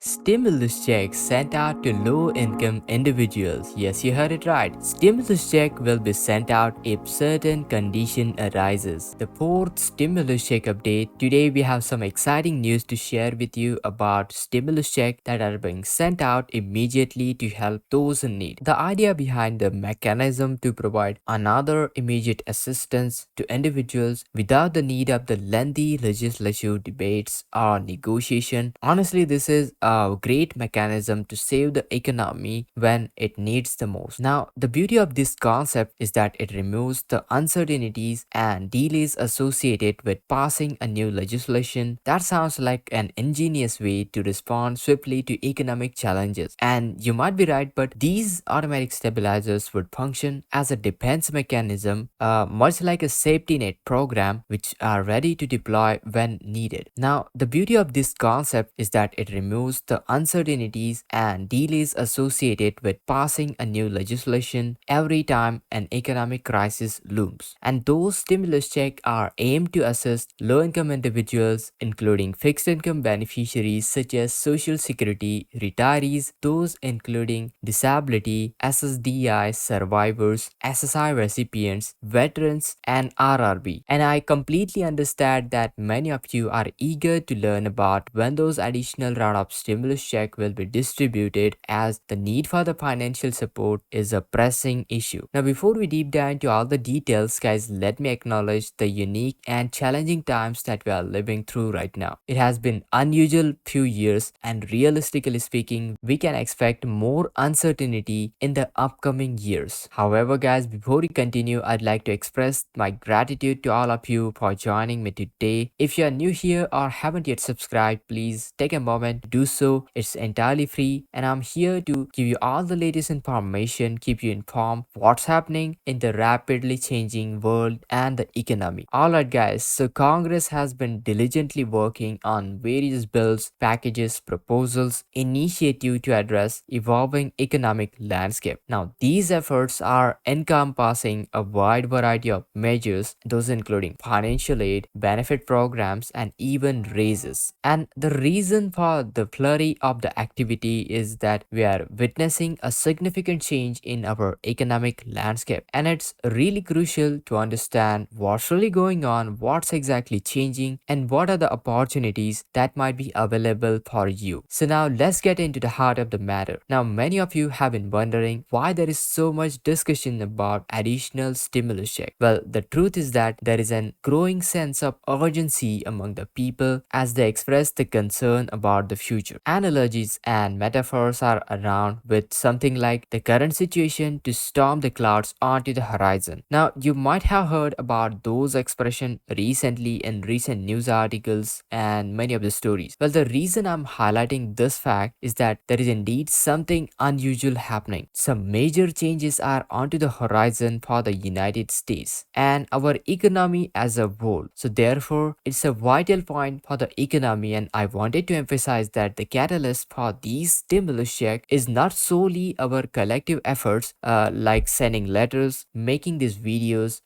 Stimulus checks sent out to low-income individuals. Yes, you heard it right. Stimulus check will be sent out if certain condition arises. The fourth stimulus check update. Today we have some exciting news to share with you about stimulus check that are being sent out immediately to help those in need. The idea behind the mechanism to provide another immediate assistance to individuals without the need of the lengthy legislative debates or negotiation. Honestly, this is a great mechanism to save the economy when it needs the most. Now, the beauty of this concept is that it removes the uncertainties and delays associated with passing a new legislation. That sounds like an ingenious way to respond swiftly to economic challenges. And you might be right, but these automatic stabilizers would function as a defense mechanism, much like a safety net program, which are ready to deploy when needed. Now, the beauty of this concept is that it removes the uncertainties and delays associated with passing a new legislation every time an economic crisis looms. And those stimulus checks are aimed to assist low-income individuals, including fixed-income beneficiaries such as Social Security, retirees, those including disability, SSDI survivors, SSI recipients, veterans, and RRB. And I completely understand that many of you are eager to learn about when those additional round of stimulus check will be distributed, as the need for the financial support is a pressing issue. Now, before we deep dive into all the details, guys, let me acknowledge the unique and challenging times that we are living through right now. It has been unusual few years, and realistically speaking, we can expect more uncertainty in the upcoming years. However, guys, before we continue, I'd like to express my gratitude to all of you for joining me today. If you are new here or haven't yet subscribed, please take a moment to do so. It's entirely free, and I'm here to give you all the latest information, keep you informed what's happening in the rapidly changing world and the economy. Alright, guys, so Congress has been diligently working on various bills, packages, proposals, initiatives to address evolving economic landscape. Now, these efforts are encompassing a wide variety of measures, those including financial aid, benefit programs, and even raises. And the reason for the flurry of the activity is that we are witnessing a significant change in our economic landscape, and it's really crucial to understand what's really going on, what's exactly changing, and what are the opportunities that might be available for you. So now let's get into the heart of the matter. Now, many of you have been wondering why there is so much discussion about additional stimulus check. Well, the truth is that there is a growing sense of urgency among the people as they express the concern about the future. Analogies and metaphors are around, with something like the current situation to storm the clouds onto the horizon. Now, you might have heard about those expressions recently in recent news articles and many of the stories. Well, the reason I'm highlighting this fact is that there is indeed something unusual happening. Some major changes are onto the horizon for the United States and our economy as a whole. So therefore, it's a vital point for the economy, and I wanted to emphasize that the catalyst for these stimulus check is not solely our collective efforts, like sending letters, making these videos,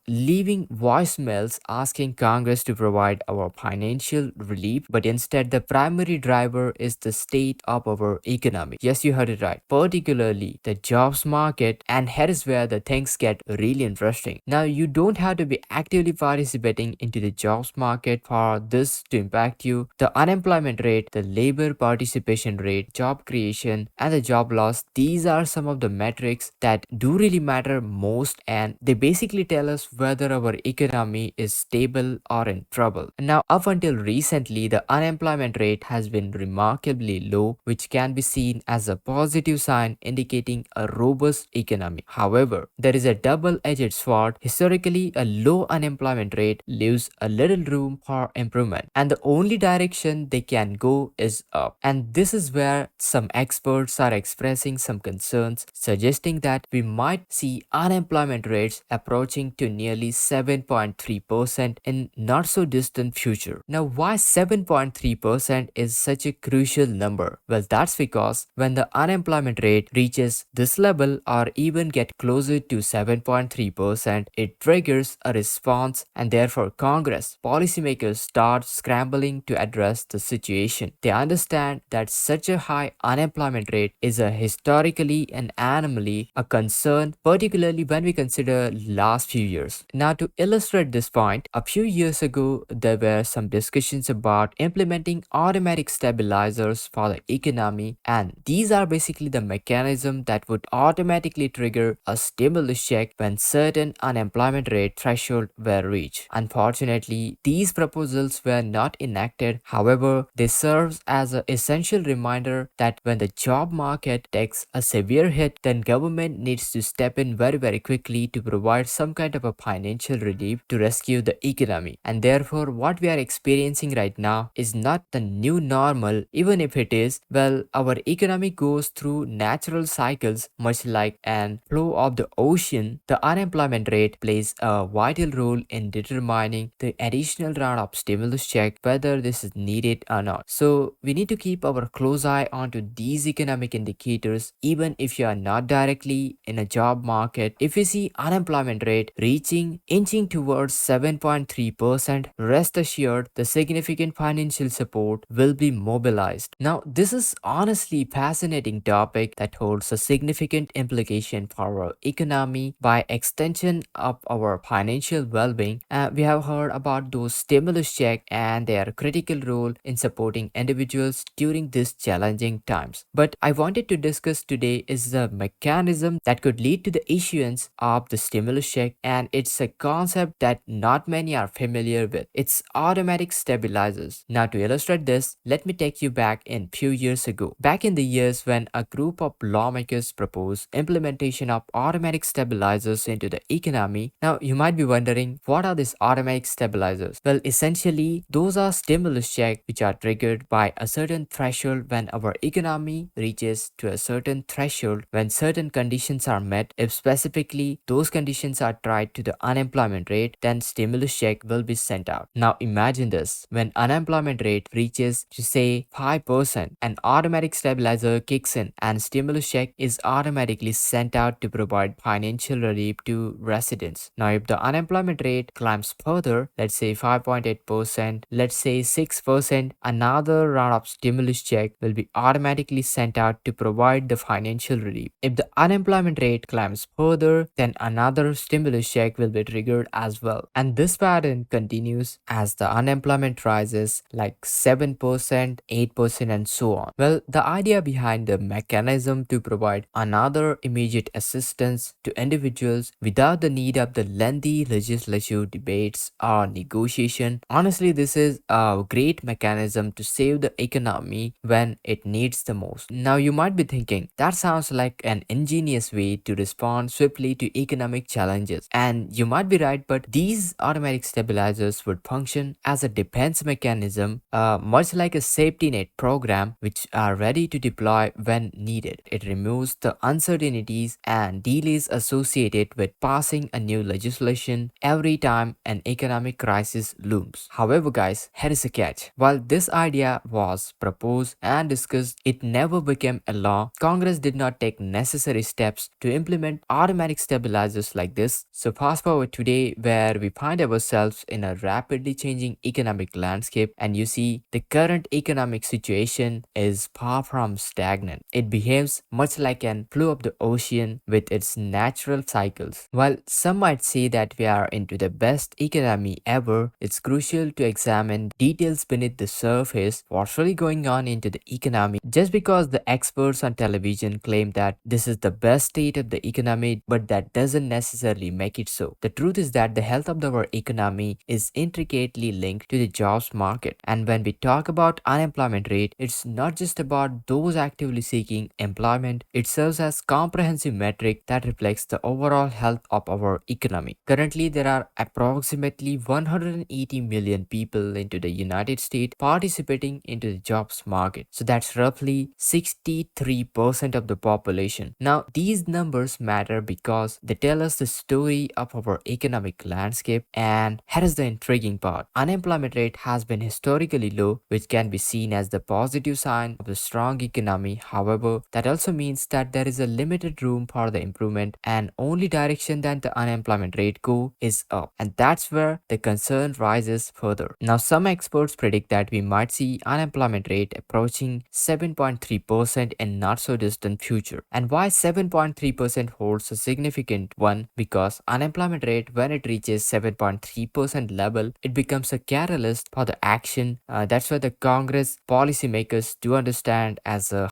leaving voicemails asking Congress to provide our financial relief, but instead the primary driver is the state of our economy. Yes, you heard it right. Particularly the jobs market, and here is where the things get really interesting. Now, you don't have to be actively participating into the jobs market for this to impact you. The unemployment rate, the labor participation rate, job creation, and the job loss, these are some of the metrics that do really matter most, and they basically tell us whether our economy is stable or in trouble. Now, up until recently, the unemployment rate has been remarkably low, which can be seen as a positive sign indicating a robust economy. However, there is a double-edged sword. Historically, a low unemployment rate leaves a little room for improvement, and the only direction they can go is up. And this is where some experts are expressing some concerns, suggesting that we might see unemployment rates approaching to nearly 7.3% in not so distant future. Now, why 7.3% is such a crucial number? Well, that's because when the unemployment rate reaches this level or even get closer to 7.3%, it triggers a response, and therefore Congress policymakers start scrambling to address the situation. They understand understand that such a high unemployment rate is a historically an anomaly, a concern, particularly when we consider last few years. Now, to illustrate this point, a few years ago, there were some discussions about implementing automatic stabilizers for the economy, and these are basically the mechanism that would automatically trigger a stimulus check when certain unemployment rate threshold were reached. Unfortunately, these proposals were not enacted. However, they serve as an essential reminder that when the job market takes a severe hit, then government needs to step in very quickly to provide some kind of a financial relief to rescue the economy. And therefore, what we are experiencing right now is not the new normal. Even if it is, well, our economy goes through natural cycles much like an flow of the ocean. The unemployment rate plays a vital role in determining the additional round of stimulus check, whether this is needed or not. So we need to keep our close eye onto these economic indicators even if you are not directly in a job market. If we see unemployment rate inching towards 7.3%, rest assured the significant financial support will be mobilized. Now, this is honestly fascinating topic that holds a significant implication for our economy by extension of our financial well-being. We have heard about those stimulus check and their critical role in supporting individuals during these challenging times. But I wanted to discuss today is the mechanism that could lead to the issuance of the stimulus check, and it's a concept that not many are familiar with. It's automatic stabilizers. Now, to illustrate this, let me take you back in few years ago. Back in the years when a group of lawmakers proposed implementation of automatic stabilizers into the economy. Now, you might be wondering, what are these automatic stabilizers? Well, essentially, those are stimulus checks which are triggered by a certain threshold when our economy reaches to a certain threshold when certain conditions are met. If specifically those conditions are tied to the unemployment rate, then stimulus check will be sent out. Now imagine this, when unemployment rate reaches to say 5%, an automatic stabilizer kicks in and stimulus check is automatically sent out to provide financial relief to residents. Now if the unemployment rate climbs further, let's say 5.8%, let's say 6%, another round of stimulus check will be automatically sent out to provide the financial relief. If the unemployment rate climbs further, then another stimulus check will be triggered as well. And this pattern continues as the unemployment rises like 7%, 8% and so on. Well, the idea behind the mechanism to provide another immediate assistance to individuals without the need of the lengthy legislative debates or negotiation. Honestly, this is a great mechanism to save the economy when it needs the most. Now you might be thinking, that sounds like an ingenious way to respond swiftly to economic challenges. And you might be right, but these automatic stabilizers would function as a defense mechanism, much like a safety net program, which are ready to deploy when needed. It removes the uncertainties and delays associated with passing a new legislation every time an economic crisis looms. However, guys, here is a catch. While this idea was proposed and discussed, it never became a law. Congress did not take necessary steps to implement automatic stabilizers like this. So fast forward today, where we find ourselves in a rapidly changing economic landscape, and you see the current economic situation is far from stagnant. It behaves much like an flow of the ocean with its natural cycles. While some might say that we are into the best economy ever, it's crucial to examine details beneath the surface, what's really going on into the economy. Just because the experts on television claim that this is the best state of the economy, but that doesn't necessarily make it so. The truth is that the health of our economy is intricately linked to the jobs market. And when we talk about unemployment rate, it's not just about those actively seeking employment. It serves as comprehensive metric that reflects the overall health of our economy. Currently, there are approximately 180 million people into the United States participating into the jobs market. So that's roughly 63% of the population. Now, these numbers matter because they tell us the story of our economic landscape. And here is the intriguing part. Unemployment rate has been historically low, which can be seen as the positive sign of a strong economy. However, that also means that there is a limited room for the improvement, and only direction that the unemployment rate go is up. And that's where the concern rises further. Now, some experts predict that we might see unemployment unemployment rate approaching 7.3% in not so distant future. And why 7.3% holds a significant one? Because unemployment rate, when it reaches 7.3% level, it becomes a catalyst for the action. That's why the Congress policymakers do understand as a